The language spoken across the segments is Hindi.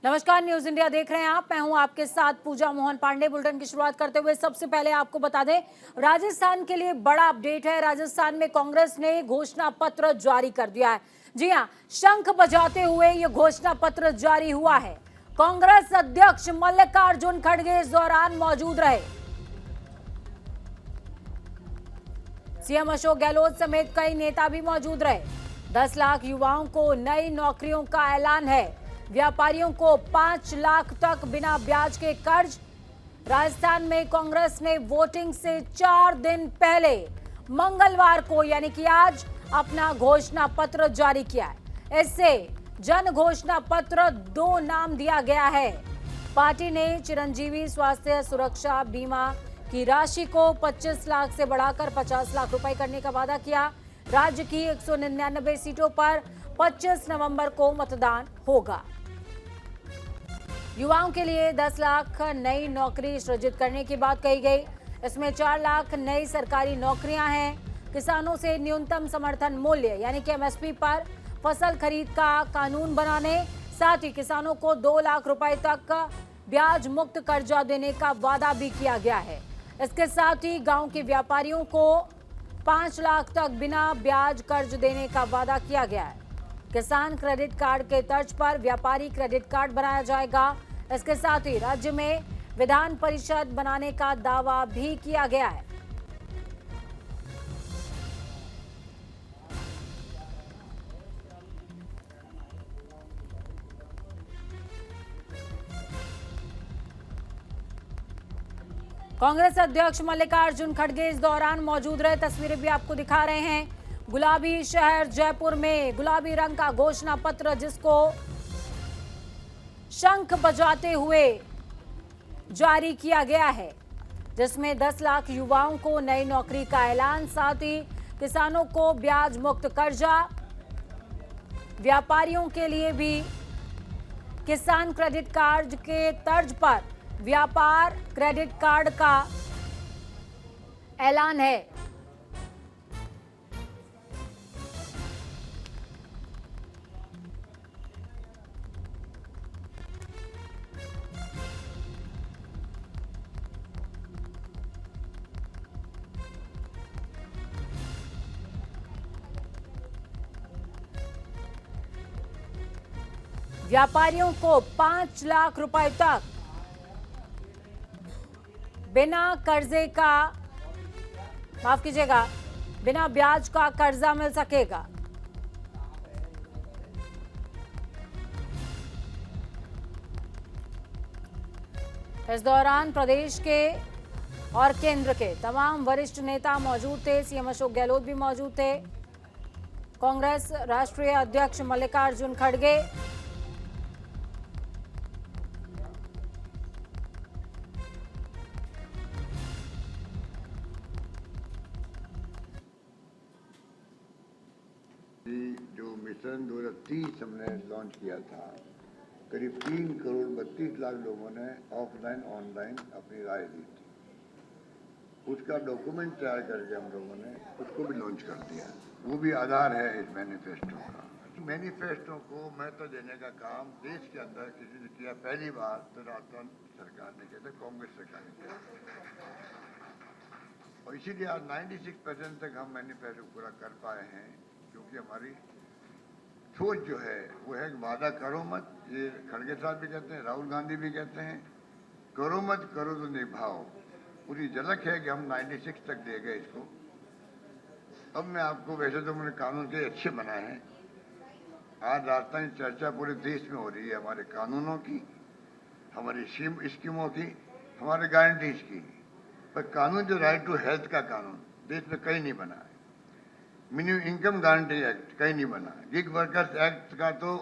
नमस्कार, न्यूज इंडिया देख रहे हैं आप। मैं हूं आपके साथ पूजा मोहन पांडे। बुलेटिन की शुरुआत करते हुए सबसे पहले आपको बता दें, राजस्थान के लिए बड़ा अपडेट है। राजस्थान में कांग्रेस ने घोषणा पत्र जारी कर दिया है। जी हां, शंख बजाते हुए ये घोषणा पत्र जारी हुआ है। कांग्रेस अध्यक्ष मल्लिकार्जुन खड़गे इस दौरान मौजूद रहे। सीएम अशोक गहलोत समेत कई नेता भी मौजूद रहे। 10 लाख युवाओं को नई नौकरियों का ऐलान है। व्यापारियों को 5 लाख तक बिना ब्याज के कर्ज। राजस्थान में कांग्रेस ने वोटिंग से 4 दिन पहले मंगलवार को यानी कि आज अपना घोषणा पत्र जारी किया है। इससे जन घोषणा पत्र 2 नाम दिया गया है। पार्टी ने चिरंजीवी स्वास्थ्य सुरक्षा बीमा की राशि को 25 लाख से बढ़ाकर 50 लाख रुपए करने का वादा किया। राज्य की 199 सीटों पर 25 नवंबर को मतदान होगा। युवाओं के लिए 10 लाख नई नौकरी सृजित करने की बात कही गई। इसमें 4 लाख नई सरकारी नौकरियां हैं। किसानों से न्यूनतम समर्थन मूल्य यानी कि एमएसपी पर फसल खरीद का कानून बनाने, साथ ही किसानों को 2 लाख रुपए तक ब्याज मुक्त कर्जा देने का वादा भी किया गया है। इसके साथ ही गांव के व्यापारियों को 5 लाख तक बिना ब्याज कर्ज देने का वादा किया गया है। किसान क्रेडिट कार्ड के तर्ज पर व्यापारी क्रेडिट कार्ड बनाया जाएगा। इसके साथ ही राज्य में विधान परिषद बनाने का दावा भी किया गया है। कांग्रेस अध्यक्ष मल्लिकार्जुन खड़गे इस दौरान मौजूद रहे। तस्वीरें भी आपको दिखा रहे हैं। गुलाबी शहर जयपुर में गुलाबी रंग का घोषणा पत्र, जिसको शंख बजाते हुए जारी किया गया है, जिसमें 10 लाख युवाओं को नई नौकरी का ऐलान, साथ ही किसानों को ब्याज मुक्त कर्जा, व्यापारियों के लिए भी किसान क्रेडिट कार्ड के तर्ज पर व्यापार क्रेडिट कार्ड का ऐलान है। व्यापारियों को 5 लाख रुपए तक बिना कर्जे का, माफ कीजिएगा, बिना ब्याज का कर्जा मिल सकेगा। इस दौरान प्रदेश के और केंद्र के तमाम वरिष्ठ नेता मौजूद थे। सीएम अशोक गहलोत भी मौजूद थे। कांग्रेस राष्ट्रीय अध्यक्ष मल्लिकार्जुन खड़गे, जो मिशन 2030 हमने लॉन्च किया था, करीब 3 करोड़ 32 लाख लोगों ने ऑफलाइन ऑनलाइन अपनी राय दी थी। उसका डॉक्यूमेंट तैयार करके हम लोगों ने उसको भी लॉन्च कर दिया। वो भी आधार है इस मैनिफेस्टो का। मैनिफेस्टो को महत्व देने का काम देश के अंदर किसी ने किया पहली बार, तो राजस्थान सरकार ने किया था, कांग्रेस सरकार ने किया। और इसीलिए आज 96% तक हम मैनिफेस्टो पूरा कर पाए हैं, क्योंकि हमारी सोच जो है वो है वादा करो मत। ये खड़गे साहब भी कहते हैं, राहुल गांधी भी कहते हैं, करो मत, करो तो निभाओ। पूरी झलक है कि हम 96 तक दे गए इसको। अब मैं आपको, वैसे तो मैंने कानून के अच्छे बनाए हैं। आज राजस्थान की चर्चा पूरे देश में हो रही है हमारे कानूनों की, हमारी स्कीमों की, हमारे गारंटीज की। पर कानून जो राइट टू हेल्थ का कानून देश में कहीं नहीं बना है। मिनिमम इनकम गारंटी एक्ट कहीं नहीं बना। गिग वर्कर्स एक्ट का तो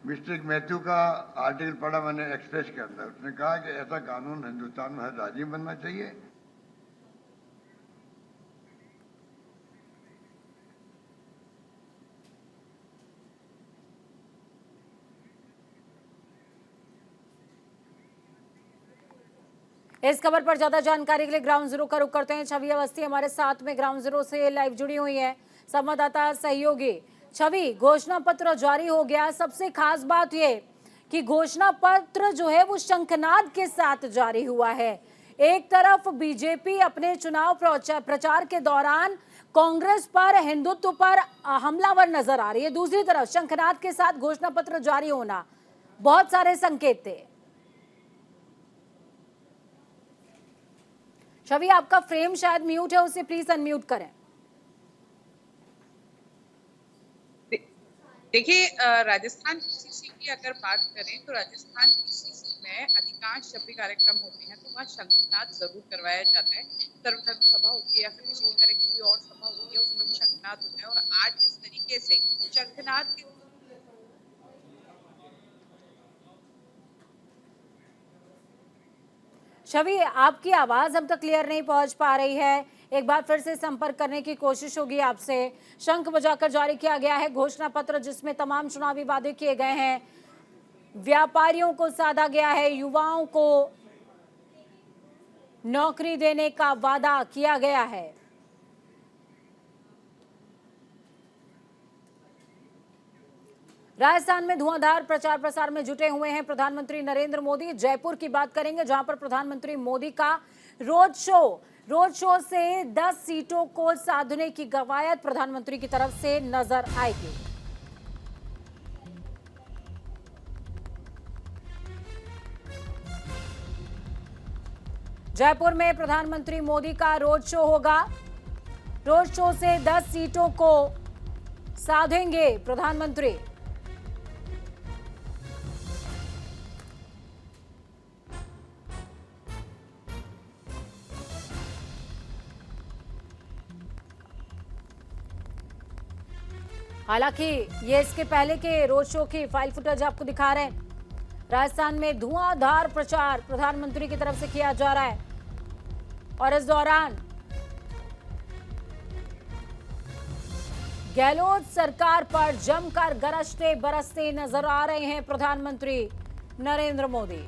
मिस्टर मैथ्यू का आर्टिकल पढ़ा मैंने एक्सप्रेस के अंदर, उसने कहा कि ऐसा कानून हिंदुस्तान में हर राज्य में बनना चाहिए। इस खबर पर ज्यादा जानकारी के लिए ग्राउंड जीरो का रुख करते हैं। छवि अवस्थी हमारे साथ में ग्राउंड जीरो से लाइव जुड़ी हुई है, संवाददाता सहयोगी। छवि, घोषणा पत्र जारी हो गया, सबसे खास बात ये कि घोषणा पत्र जो है वो शंखनाद के साथ जारी हुआ है। एक तरफ बीजेपी अपने चुनाव प्रचार के दौरान कांग्रेस पर, हिंदुत्व पर हमलावर नजर आ रही है, दूसरी तरफ शंखनाद के साथ घोषणा पत्र जारी होना बहुत सारे संकेत थे। छवि, आपका फ्रेम शायद म्यूट है, उसे प्लीज अनम्यूट करें। देखिए, राजस्थान पीसीसी की अगर बात करें तो राजस्थान पीसीसी में अधिकांश जब भी कार्यक्रम होते हैं तो वहाँ शंखनाद जरूर करवाया जाता है। सर्वधर्म सभा होती है या फिर किसी भी तरह की कोई और सभा होती है, उसमें भी शंखनाद होता है। और आज जिस तरीके से शंखनाद के छवि, आपकी आवाज हम तक क्लियर नहीं पहुंच पा रही है, एक बार फिर से संपर्क करने की कोशिश होगी आपसे। शंख बजाकर जारी किया गया है घोषणा पत्र, जिसमें तमाम चुनावी वादे किए गए हैं, व्यापारियों को साधा गया है, युवाओं को नौकरी देने का वादा किया गया है। राजस्थान में धुआंधार प्रचार प्रसार में जुटे हुए हैं प्रधानमंत्री नरेंद्र मोदी। जयपुर की बात करेंगे, जहां पर प्रधानमंत्री मोदी का रोड शो से 10 सीटों को साधने की कवायद प्रधानमंत्री की तरफ से नजर आएगी। जयपुर में प्रधानमंत्री मोदी का रोड शो होगा। रोड शो से 10 सीटों को साधेंगे प्रधानमंत्री। हालांकि ये इसके पहले के रोड शो की फाइल फुटेज आपको दिखा रहे हैं। राजस्थान में धुआंधार प्रचार प्रधानमंत्री की तरफ से किया जा रहा है और इस दौरान गहलोत सरकार पर जमकर गरजते बरसते नजर आ रहे हैं प्रधानमंत्री नरेंद्र मोदी।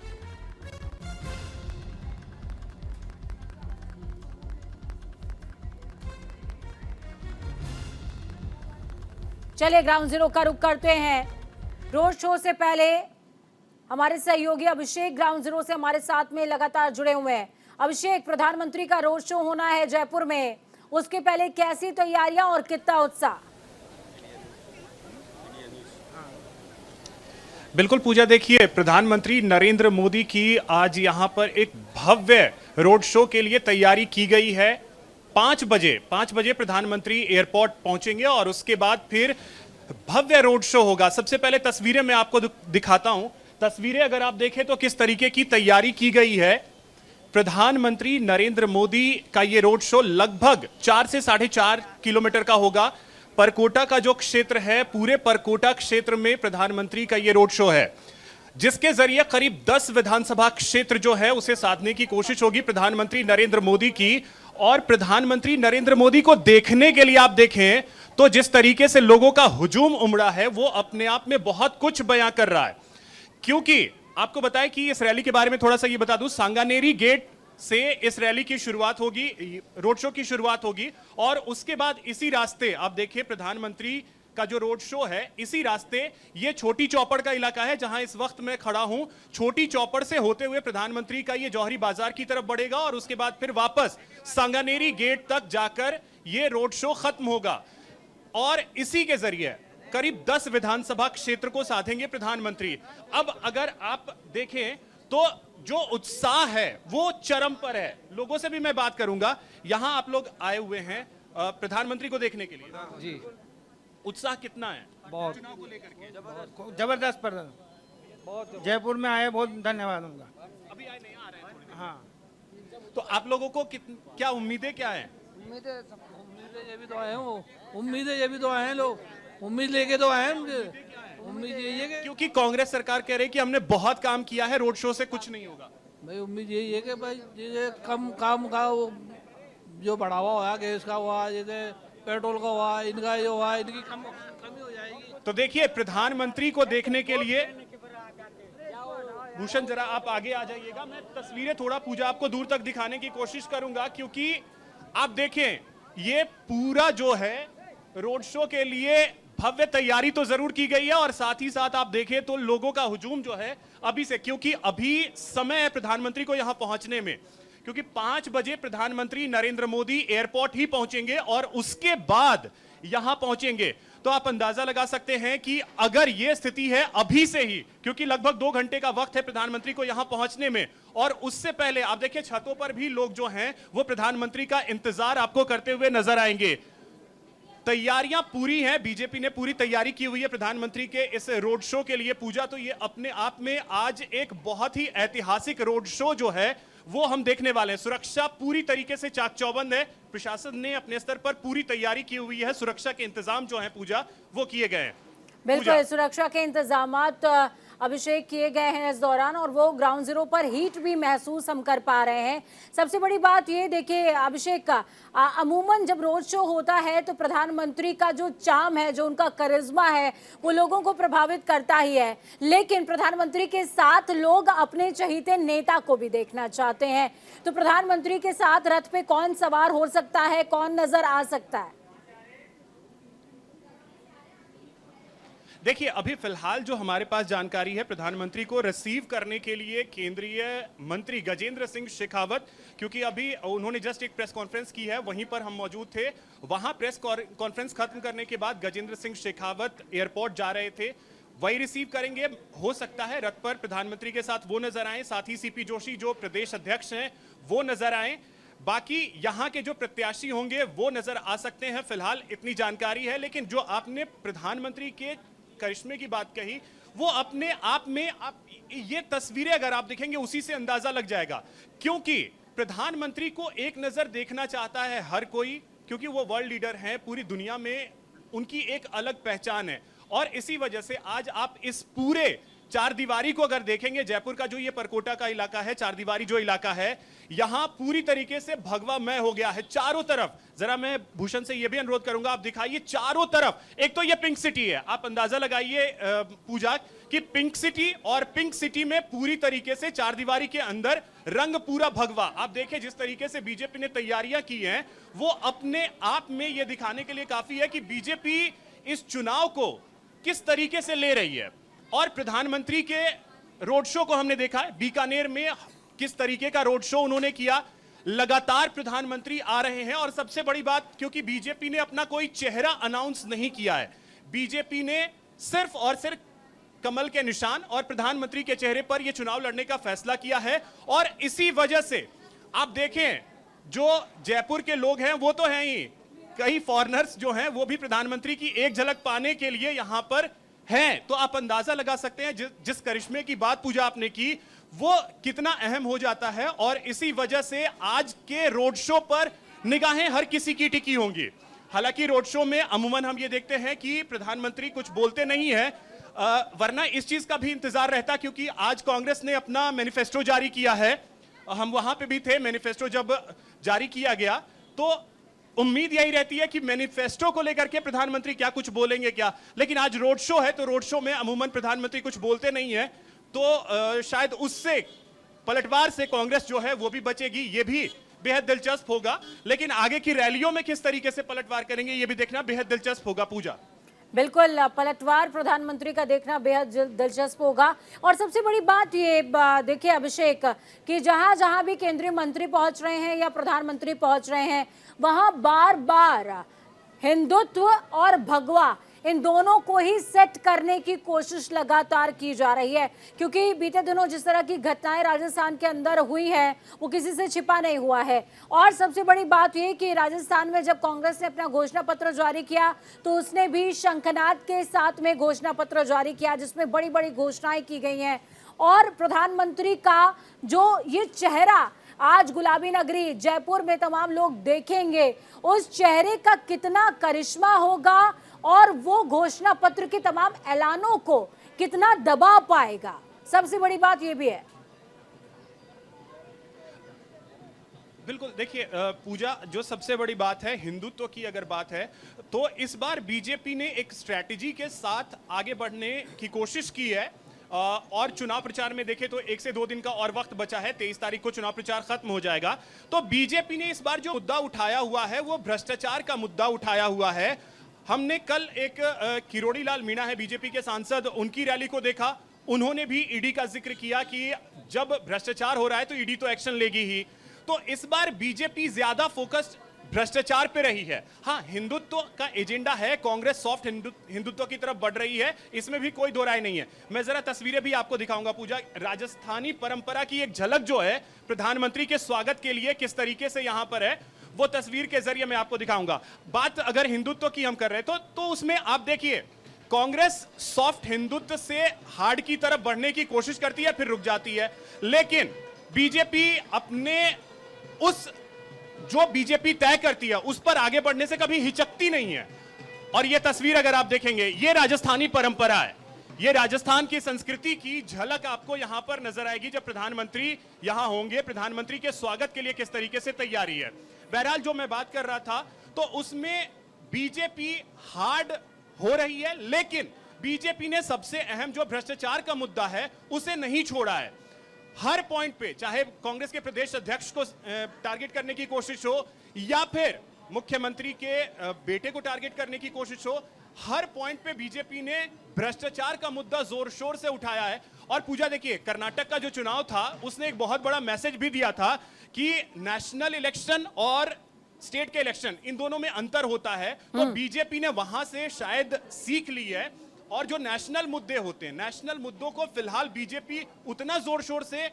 चलिए ग्राउंड जीरो का रुख करते हैं। रोड शो से पहले हमारे सहयोगी अभिषेक ग्राउंड जीरो से हमारे साथ में लगातार जुड़े हुए हैं। अभिषेक, प्रधानमंत्री का रोड शो होना है जयपुर में, उसके पहले कैसी तैयारियां और कितना उत्साह? बिल्कुल पूजा, देखिए प्रधानमंत्री नरेंद्र मोदी की आज यहां पर एक भव्य रोड शो के लिए तैयारी की गई है। 5 बजे प्रधानमंत्री एयरपोर्ट पहुंचेंगे और उसके बाद फिर भव्य रोड शो होगा। सबसे पहले तस्वीरें मैं आपको दिखाता हूं। तस्वीरें अगर आप देखें तो किस तरीके की तैयारी की गई है। प्रधानमंत्री नरेंद्र मोदी का यह रोड शो लगभग 4 से 4.5 किलोमीटर का होगा। परकोटा का जो क्षेत्र है, पूरे परकोटा क्षेत्र में प्रधानमंत्री का यह रोड शो है, जिसके जरिए करीब 10 विधानसभा क्षेत्र जो है उसे साधने की कोशिश होगी प्रधानमंत्री नरेंद्र मोदी की। और प्रधानमंत्री नरेंद्र मोदी को देखने के लिए आप देखें तो जिस तरीके से लोगों का हुजूम उमड़ा है वो अपने आप में बहुत कुछ बयां कर रहा है। क्योंकि आपको बताएं कि इस रैली के बारे में थोड़ा सा ये बता दूं, सांगानेरी गेट से इस रैली की शुरुआत होगी, रोड शो की शुरुआत होगी और उसके बाद इसी रास्ते आप देखिए प्रधानमंत्री का जो रोड शो है, इसी रास्ते ये छोटी चौपड़ का इलाका है जहां इस वक्त मैं खड़ा हूं। छोटी चौपड़ से होते हुए प्रधानमंत्री का ये जौहरी बाजार की तरफ बढ़ेगा और उसके बाद फिर वापस सांगानेरी गेट तक जाकर ये रोड शो खत्म होगा और इसी के जरिए करीब 10 विधानसभा क्षेत्र को साधेंगे प्रधानमंत्री। अब अगर आप देखें तो जो उत्साह है वो चरम पर है। लोगों से भी मैं बात करूंगा। यहां आप लोग आए हुए हैं प्रधानमंत्री को देखने के लिए जी, उत्साह कितना है? बहुत चुनाव को लेकर के जबरदस्त पर बहुत जयपुर में आए, बहुत धन्यवाद उनका। अभी आए नहीं, आ रहे हैं थोड़ी। हाँ, तो आप लोगों को क्या उम्मीदें क्या है? उम्मीदें ये भी तो आए हैं, उम्मीदें ये भी तो आए हैं, लोग उम्मीद लेके तो आए हैं। उम्मीद यही है कि क्योंकि कांग्रेस सरकार कह रही है कि हमने बहुत काम किया है, रोड शो से कुछ नहीं होगा। भाई उम्मीद यही है कि भाई ये कम काम का वो जो बढ़ावा हुआ, गैस का हुआ, जैसे पेट्रोल का हुआ, इनका जो हुआ, इनकी कमी हो जाएगी। तो देखिए प्रधानमंत्री को देखने के लिए भूषण जरा आप आगे आ जाइएगा। मैं तस्वीरें थोड़ा पूजा आपको दूर तक दिखाने की कोशिश करूंगा क्योंकि आप देखें ये पूरा जो है रोड शो के लिए भव्य तैयारी तो जरूर की गई है और साथ ही साथ आप देखें तो लोगों का हुजूम जो है अभी से, क्योंकि अभी समय है प्रधानमंत्री को यहां पहुंचने में, क्योंकि 5 बजे प्रधानमंत्री नरेंद्र मोदी एयरपोर्ट ही पहुंचेंगे और उसके बाद यहां पहुंचेंगे। तो आप अंदाजा लगा सकते हैं कि अगर यह स्थिति है अभी से ही, क्योंकि लगभग 2 घंटे का वक्त है प्रधानमंत्री को यहां पहुंचने में, और उससे पहले आप देखिए छतों पर भी लोग जो हैं वो प्रधानमंत्री का इंतजार आपको करते हुए नजर आएंगे। तैयारियां पूरी हैं, बीजेपी ने पूरी तैयारी की हुई है प्रधानमंत्री के इस रोड शो के लिए। पूजा, तो ये अपने आप में आज एक बहुत ही ऐतिहासिक रोड शो जो है वो हम देखने वाले हैं। सुरक्षा पूरी तरीके से चाक चौबंद है, प्रशासन ने अपने स्तर पर पूरी तैयारी की हुई है, सुरक्षा के इंतजाम जो है पूजा वो किए गए हैं। बिल्कुल, सुरक्षा के इंतजामात अभिषेक किए गए हैं इस दौरान, और वो ग्राउंड जीरो पर हीट भी महसूस हम कर पा रहे हैं। सबसे बड़ी बात ये देखिए अभिषेक का, अमूमन जब रोड शो होता है तो प्रधानमंत्री का जो चार्म है, जो उनका करिश्मा है, वो लोगों को प्रभावित करता ही है, लेकिन प्रधानमंत्री के साथ लोग अपने चहीते नेता को भी देखना चाहते हैं। तो प्रधानमंत्री के साथ रथ पे कौन सवार हो सकता है, कौन नजर आ सकता है? देखिए अभी फिलहाल जो हमारे पास जानकारी है, प्रधानमंत्री को रिसीव करने के लिए केंद्रीय मंत्री गजेंद्र सिंह शेखावत, क्योंकि अभी उन्होंने जस्ट एक प्रेस कॉन्फ्रेंस की है, वहीं पर हम मौजूद थे। वहां प्रेस कॉन्फ्रेंस खत्म करने के बाद गजेंद्र सिंह शेखावत एयरपोर्ट जा रहे थे, वही रिसीव करेंगे। हो सकता है रथ पर प्रधानमंत्री के साथ वो नजर आए, साथ ही सीपी जोशी जो प्रदेश अध्यक्ष हैं वो नजर आए, बाकी यहाँ के जो प्रत्याशी होंगे वो नजर आ सकते हैं। फिलहाल इतनी जानकारी है, लेकिन जो आपने प्रधानमंत्री के करिश्मे की बात कही, वो अपने आप में आप ये तस्वीरें अगर आप देखेंगे उसी से अंदाजा लग जाएगा, क्योंकि प्रधानमंत्री को एक नजर देखना चाहता है हर कोई, क्योंकि वो वर्ल्ड लीडर हैं, पूरी दुनिया में उनकी एक अलग पहचान है। और इसी वजह से आज आप इस पूरे चार दीवारी को अगर देखेंगे, जयपुर का जो ये परकोटा का इलाका है, चार दीवारी जो इलाका है, यहां पूरी तरीके से भगवामय हो गया है चारों तरफ। जरा मैं भूषण से यह भी अनुरोध करूंगा, आप दिखाइए चारों तरफ। एक तो ये पिंक सिटी है, आप अंदाजा लगाइए पूजा कि पिंक सिटी, और पिंक सिटी में पूरी तरीके से चार दीवारी के अंदर रंग पूरा भगवा। आप देखिए जिस तरीके से बीजेपी ने तैयारियां की हैं, वो अपने आप में यह दिखाने के लिए काफी है कि बीजेपी इस चुनाव को किस तरीके से ले रही है। और प्रधानमंत्री के रोड शो को हमने देखा है, बीकानेर में किस तरीके का रोड शो उन्होंने किया। लगातार प्रधानमंत्री आ रहे हैं, और सबसे बड़ी बात, क्योंकि बीजेपी ने अपना कोई चेहरा अनाउंस नहीं किया है, बीजेपी ने सिर्फ और सिर्फ कमल के निशान और प्रधानमंत्री के चेहरे पर यह चुनाव लड़ने का फैसला किया है। और इसी वजह से आप देखें, जो जयपुर के लोग हैं वो तो हैं ही, कई फॉरेनर्स जो हैं वो भी प्रधानमंत्री की एक झलक पाने के लिए यहां पर हैं। तो आप अंदाजा लगा सकते हैं जिस करिश्मे की बात पूजा आपने की, वो कितना अहम हो जाता है। और इसी वजह से आज के रोड शो पर निगाहें हर किसी की टिकी होंगी। हालांकि रोड शो में अमूमन हम ये देखते हैं कि प्रधानमंत्री कुछ बोलते नहीं है, वरना इस चीज का भी इंतजार रहता, क्योंकि आज कांग्रेस ने अपना मैनिफेस्टो जारी किया है, हम वहां पे भी थे। मैनिफेस्टो जब जारी किया गया तो उम्मीद यही रहती है कि मैनिफेस्टो को लेकर के प्रधानमंत्री क्या कुछ बोलेंगे क्या, लेकिन आज रोड शो है तो रोड शो में अमूमन प्रधानमंत्री कुछ बोलते नहीं है, तो शायद उससे पलटवार से कांग्रेस जो है वो भी बचेगी। ये भी बेहद दिलचस्प होगा, लेकिन आगे की रैलियों में किस तरीके से पलटवार करेंगे ये भी देखना बेहद दिलचस्प होगा। पूजा, बिल्कुल, पलटवार प्रधानमंत्री का देखना बेहद दिलचस्प होगा। और सबसे बड़ी बात ये देखिए अभिषेक, कि जहां जहां भी केंद्रीय मंत्री पहुंच रहे हैं या प्रधानमंत्री पहुंच रहे हैं, वहां बार बार हिंदुत्व और भगवा, इन दोनों को ही सेट करने की कोशिश लगातार की जा रही है, क्योंकि बीते दिनों जिस तरह की घटनाएं राजस्थान के अंदर हुई है वो किसी से छिपा नहीं हुआ है। और सबसे बड़ी बात ये कि राजस्थान में जब कांग्रेस ने अपना घोषणा पत्र जारी किया तो उसने भी शंखनाद के साथ में घोषणा पत्र जारी किया, जिसमें बड़ी बड़ी घोषणाएं की गई हैं। और प्रधानमंत्री का जो ये चेहरा आज गुलाबी नगरी जयपुर में तमाम लोग देखेंगे, उस चेहरे का कितना करिश्मा होगा और वो घोषणा पत्र के तमाम ऐलानों को कितना दबा पाएगा, सबसे बड़ी बात ये भी है। बिल्कुल, देखिए पूजा, जो सबसे बड़ी बात है हिंदुत्व की अगर बात है, तो इस बार बीजेपी ने एक स्ट्रैटेजी के साथ आगे बढ़ने की कोशिश की है। और चुनाव प्रचार में देखें तो 1 से 2 दिन का और वक्त बचा है, 23 तारीख को चुनाव प्रचार खत्म हो जाएगा। तो बीजेपी ने इस बार जो मुद्दा उठाया हुआ है वो भ्रष्टाचार का मुद्दा उठाया हुआ है। हमने कल एक किरोड़ी लाल मीणा है बीजेपी के सांसद, उनकी रैली को देखा। उन्होंने भी ईडी का जिक्र किया कि जब भ्रष्टाचार हो रहा है तो ईडी तो एक्शन लेगी ही। तो इस बार बीजेपी ज्यादा फोकस भ्रष्टाचार पे रही है। हाँ, हिंदुत्व का एजेंडा है, कांग्रेस सॉफ्ट हिंदुत्व की तरफ बढ़ रही है, इसमें भी कोई दो राय नहीं है। मैं जरा तस्वीरें भी आपको दिखाऊंगा पूजा। राजस्थानी परंपरा की एक झलक जो है प्रधानमंत्री के स्वागत के लिए किस तरीके से यहां पर है, वो तस्वीर के जरिए मैं आपको दिखाऊंगा। बात अगर हिंदुत्व की हम कर रहे हैं तो उसमें आप देखिए, कांग्रेस सॉफ्ट हिंदुत्व से हार्ड की तरफ बढ़ने की कोशिश करती है, फिर रुक जाती है। लेकिन बीजेपी अपने उस जो बीजेपी तय करती है उस पर आगे बढ़ने से कभी हिचकती नहीं है। और यह तस्वीर अगर आप देखेंगे, यह राजस्थानी परंपरा है, यह राजस्थान की संस्कृति की झलक आपको यहां पर नजर आएगी जब प्रधानमंत्री यहां होंगे। प्रधानमंत्री के स्वागत के लिए किस तरीके से तैयारी है। बहरहाल जो मैं बात कर रहा था तो उसमें बीजेपी हार्ड हो रही है, लेकिन बीजेपी ने सबसे अहम जो भ्रष्टाचार का मुद्दा है उसे नहीं छोड़ा है। हर पॉइंट पे, चाहे कांग्रेस के प्रदेश अध्यक्ष को टारगेट करने की कोशिश हो या फिर मुख्यमंत्री के बेटे को टारगेट करने की कोशिश हो, हर पॉइंट पे बीजेपी ने भ्रष्टाचार का मुद्दा जोर शोर से उठाया है। और पूजा देखिए, कर्नाटक का जो चुनाव था उसने एक बहुत बड़ा मैसेज भी दिया था कि नेशनल इलेक्शन और स्टेट के इलेक्शन, इन दोनों में अंतर होता है। तो बीजेपी ने वहां से शायद सीख ली है। और जो नेशनल मुद्दे होते हैं, नेशनल मुद्दों को फिलहाल बीजेपी उतना जोर शोर से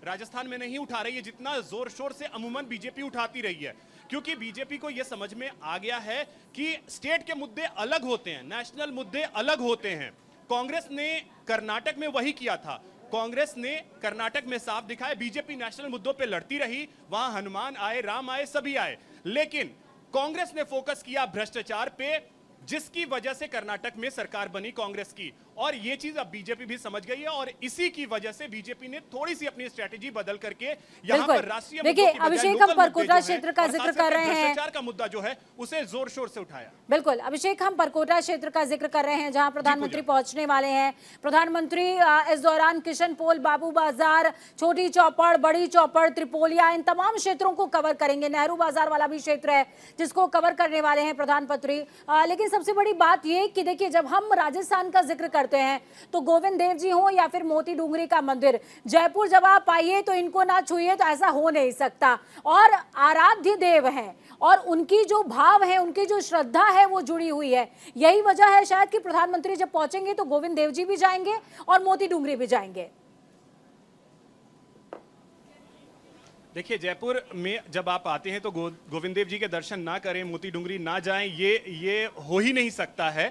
राजस्थान में नहीं उठा रही है जितना जोर शोर से अमूमन बीजेपी उठाती रही है, क्योंकि बीजेपी को यह समझ में आ गया है कि स्टेट के मुद्दे अलग होते हैं, नेशनल मुद्दे अलग होते हैं। कांग्रेस ने कर्नाटक में वही किया था। कांग्रेस ने कर्नाटक में साफ दिखाया, बीजेपी नेशनल मुद्दों पे लड़ती रही, वहां हनुमान आए, राम आए, सभी आए, लेकिन कांग्रेस ने फोकस किया भ्रष्टाचार पे, जिसकी वजह से कर्नाटक में सरकार बनी कांग्रेस की। और ये चीज अब बीजेपी भी समझ गई है और इसी की वजह से बीजेपी ने थोड़ी सी अपनी स्ट्रेटेजी बदल करके यहाँ पर राष्ट्रीय देखिए अभिषेक, हम परकोटा क्षेत्र का जिक्र कर रहे हैं, भ्रष्टाचार का मुद्दा जो है उसे जोर शोर से उठाया। बिल्कुल अभिषेक, हम परकोटा क्षेत्र का जिक्र कर रहे हैं जहां प्रधानमंत्री पहुंचने वाले हैं। प्रधानमंत्री इस दौरान किशन पोल, बाबू बाजार, छोटी चौपड़, बड़ी चौपड़, त्रिपोलिया, इन तमाम क्षेत्रों को कवर करेंगे। नेहरू बाजार वाला भी क्षेत्र है जिसको कवर करने वाले हैं प्रधानमंत्री। लेकिन सबसे बड़ी बात यह कि देखिए, जब हम राजस्थान का जिक्र करते हैं तो गोविंद देव जी हो या फिर मोती डूंगरी का मंदिर, जयपुर जब आप आइए तो इनको ना छुइए तो ऐसा हो नहीं सकता। और आराध्य देव हैं और उनकी जो भाव है, उनकी जो श्रद्धा है वो जुड़ी हुई है। यही वजह है शायद कि प्रधानमंत्री जब पहुंचेंगे तो गोविंद देव जी भी जाएंगे और मोती डूंगरी भी जाएंगे। देखिए, जयपुर में जब आप आते हैं तो गोविंद देव जी के दर्शन ना करें, मोती डूंगरी ना जाएं, ये हो ही नहीं सकता है।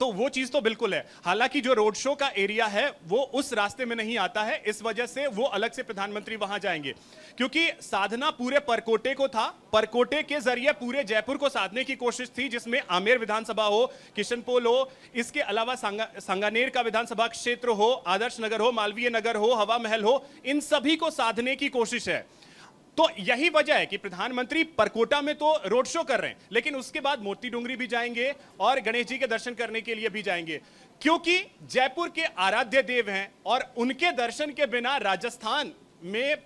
तो वो चीज तो बिल्कुल है। हालांकि जो रोड शो का एरिया है वो उस रास्ते में नहीं आता है, इस वजह से वो अलग से प्रधानमंत्री वहां जाएंगे, क्योंकि साधना पूरे परकोटे को था। परकोटे के जरिए पूरे जयपुर को साधने की कोशिश थी, जिसमें आमेर विधानसभा हो, किशनपोल हो, इसके अलावा सांगानेर का विधानसभा क्षेत्र हो, आदर्श नगर हो, मालवीय नगर हो, हवा महल हो, इन सभी को साधने की कोशिश है। तो यही वजह है कि प्रधानमंत्री परकोटा में तो रोड शो कर रहे हैं, लेकिन उसके बाद मोती डूंगरी भी जाएंगे और गणेश जी के दर्शन करने के लिए भी जाएंगे, क्योंकि जयपुर के आराध्य देव हैं और उनके दर्शन के बिना राजस्थान में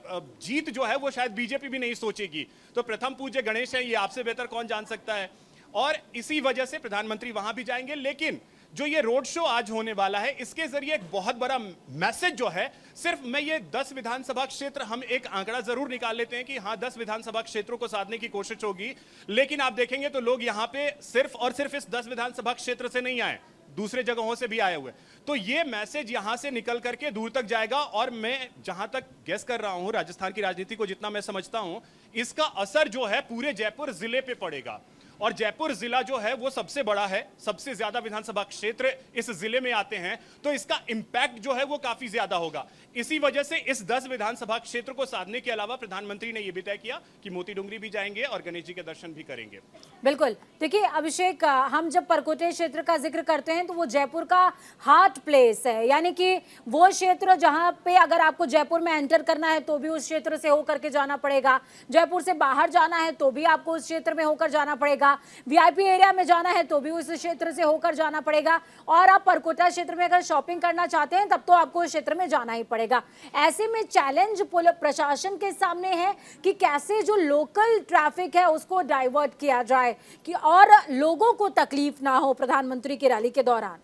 जीत जो है वो शायद बीजेपी भी नहीं सोचेगी। तो प्रथम पूज्य गणेश है, ये आपसे बेहतर कौन जान सकता है। और इसी वजह से प्रधानमंत्री वहां भी जाएंगे। लेकिन जो ये रोड शो आज होने वाला है, इसके जरिए एक बहुत बड़ा मैसेज जो है, सिर्फ मैं ये 10 विधानसभा क्षेत्र, हम एक आंकड़ा जरूर निकाल लेते हैं कि हाँ 10 विधानसभा क्षेत्रों को साधने की कोशिश होगी, लेकिन आप देखेंगे तो लोग यहाँ पे सिर्फ और सिर्फ इस 10 विधानसभा क्षेत्र से नहीं आए, दूसरे जगहों से भी आए हुए। तो ये मैसेज यहां से निकल करके दूर तक जाएगा। और मैं जहां तक गेस कर रहा हूं, राजस्थान की राजनीति को जितना मैं समझता हूं, इसका असर जो है पूरे जयपुर जिले पे पड़ेगा। और जयपुर जिला जो है वो सबसे बड़ा है, सबसे ज्यादा विधानसभा क्षेत्र इस जिले में आते हैं, तो इसका इंपैक्ट जो है वो काफी ज्यादा होगा। इसी वजह से इस 10 विधानसभा क्षेत्र को साधने के अलावा प्रधानमंत्री ने यह भी तय किया कि मोती डूंगरी भी जाएंगे और गणेश जी के दर्शन भी करेंगे। बिल्कुल। देखिए अभिषेक, हम जब परकोटे क्षेत्र का जिक्र करते हैं तो वो जयपुर का हार्ट प्लेस है, यानी कि वो क्षेत्र जहां पे अगर आपको जयपुर में एंटर करना है तो भी उस क्षेत्र से होकर के जाना पड़ेगा, जयपुर से बाहर जाना है तो भी आपको उस क्षेत्र में होकर जाना पड़ेगा। पड़ेगा, वीआईपी एरिया में जाना है तो भी उस क्षेत्र से होकर जाना पड़ेगा, और आप परकोटा क्षेत्र में अगर शॉपिंग करना चाहते हैं तब तो आपको उस क्षेत्र में जाना ही पड़ेगा। ऐसे में चैलेंज प्रशासन के सामने है कि कैसे जो लोकल ट्रैफिक है उसको डाइवर्ट किया जाए कि और लोगों को तकलीफ ना हो प्रधानमंत्री की रैली के दौरान।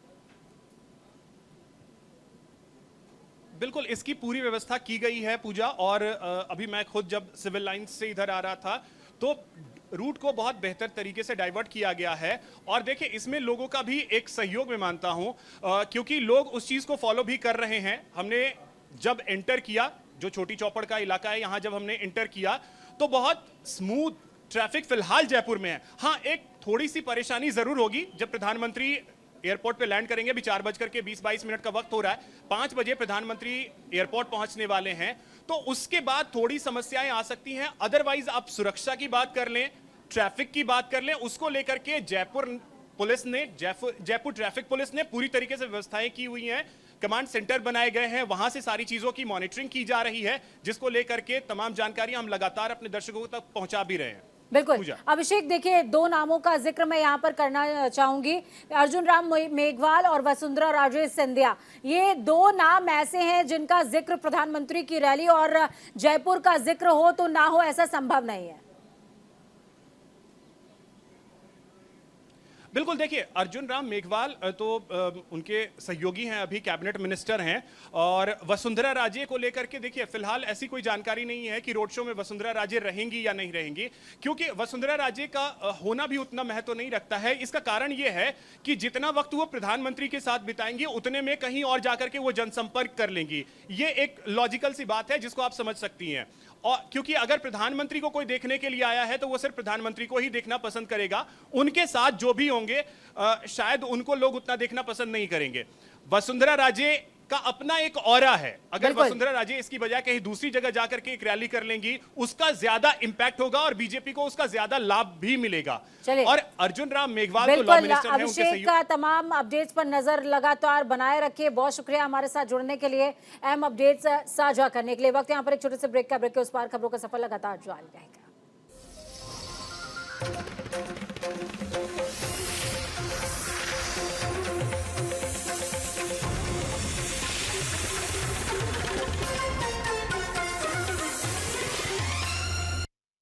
बिल्कुल, इसकी पूरी व्यवस्था की गई है पूजा। और अभी मैं खुद जब सिविल लाइंस से इधर आ रहा था तो रूट को बहुत बेहतर तरीके से डाइवर्ट किया गया है। और देखिए, इसमें लोगों का भी एक सहयोग मैं मानता हूं, क्योंकि लोग उस चीज को फॉलो भी कर रहे हैं। हमने जब एंटर किया, जो छोटी चौपड़ का इलाका है, यहां जब हमने एंटर किया तो बहुत स्मूथ ट्रैफिक फिलहाल जयपुर में है। हाँ, एक थोड़ी सी परेशानी जरूर होगी जब प्रधानमंत्री एयरपोर्ट पे लैंड करेंगे। अभी 4:20-22 का वक्त हो रहा है, 5 बजे प्रधानमंत्री एयरपोर्ट पहुंचने वाले हैं, तो उसके बाद थोड़ी समस्याएं आ सकती हैं। अदरवाइज आप सुरक्षा की बात कर लें, ट्रैफिक की बात कर लें, उसको लेकर के जयपुर पुलिस ने, जयपुर ट्रैफिक पुलिस ने पूरी तरीके से व्यवस्थाएं की हुई हैं। कमांड सेंटर बनाए गए हैं, वहां से सारी चीजों की मॉनिटरिंग की जा रही है, जिसको लेकर के तमाम जानकारी हम लगातार अपने दर्शकों तक पहुंचा भी रहे हैं। बिल्कुल अभिषेक, देखिए 2 नामों का जिक्र मैं यहाँ पर करना चाहूंगी, अर्जुन राम मेघवाल और वसुंधरा राजे सिंधिया। ये 2 नाम ऐसे हैं जिनका जिक्र प्रधानमंत्री की रैली और जयपुर का जिक्र हो तो ना हो ऐसा संभव नहीं है। बिल्कुल, देखिए, अर्जुन राम मेघवाल तो उनके सहयोगी हैं, अभी कैबिनेट मिनिस्टर हैं। और वसुंधरा राजे को लेकर के देखिए फिलहाल ऐसी कोई जानकारी नहीं है कि रोड शो में वसुंधरा राजे रहेंगी या नहीं रहेंगी, क्योंकि वसुंधरा राजे का होना भी उतना महत्व नहीं रखता है। इसका कारण यह है कि जितना वक्त वो प्रधानमंत्री के साथ बिताएंगी उतने में कहीं और जाकर के वो जनसंपर्क कर लेंगी। ये एक लॉजिकल सी बात है जिसको आप समझ सकती हैं। और क्योंकि अगर प्रधानमंत्री को कोई देखने के लिए आया है तो वो सिर्फ प्रधानमंत्री को ही देखना पसंद करेगा, उनके साथ जो भी होंगे शायद उनको लोग उतना देखना पसंद नहीं करेंगे। वसुंधरा राजे का अपना एक ऑरा है, अगर वसुंधरा राजे इसकी बजाय कहीं दूसरी जगह जाकर के एक रैली कर लेंगी उसका ज्यादा इंपैक्ट होगा और बीजेपी को उसका ज्यादा लाभ भी मिलेगा। और अर्जुन राम मेघवाल तो लॉ मिनिस्टर हैं, उनके अभिषेक का तमाम अपडेट्स पर नजर लगातार बनाए रखिए। बहुत शुक्रिया हमारे साथ जुड़ने के लिए, अहम अपडेट्स साझा करने के लिए। वक्त यहाँ पर एक छोटे से ब्रेक का, ब्रेक के उस पार खबरों का सफर लगातार जारी रहेगा।